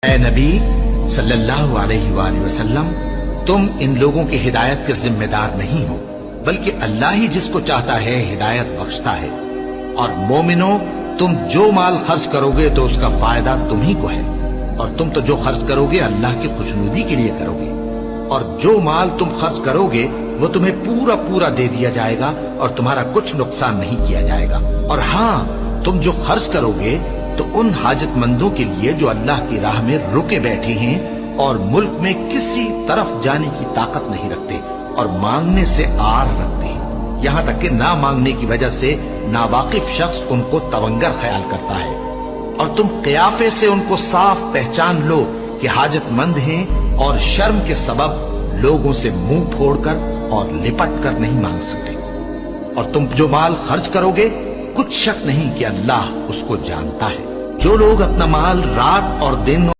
اے نبی صلی اللہ علیہ وآلہ وسلم، تم ان لوگوں کی ہدایت کے ذمہ دار نہیں ہو، بلکہ اللہ ہی جس کو چاہتا ہے ہدایت بخشتا ہے۔ اور مومنو، تم جو مال خرچ کرو گے تو اس کا فائدہ تم ہی کو ہے، اور تم تو جو خرچ کرو گے اللہ کی خوشنودی کے لیے کرو گے، اور جو مال تم خرچ کرو گے وہ تمہیں پورا پورا دے دیا جائے گا اور تمہارا کچھ نقصان نہیں کیا جائے گا۔ اور ہاں، تم جو خرچ کرو گے تو ان حاجت مندوں کے لیے جو اللہ کی راہ میں رکے بیٹھے ہیں اور ملک میں کسی طرف جانے کی طاقت نہیں رکھتے اور مانگنے سے آر رکھتے ہیں، یہاں تک کہ نہ مانگنے کی وجہ سے ناواقف شخص ان کو تونگر خیال کرتا ہے۔ اور تم قیافے سے ان کو صاف پہچان لو کہ حاجت مند ہیں اور شرم کے سبب لوگوں سے منہ پھوڑ کر اور لپٹ کر نہیں مانگ سکتے۔ اور تم جو مال خرچ کرو گے کچھ شک نہیں کہ اللہ اس کو جانتا ہے۔ جو لوگ اپنا مال رات اور دن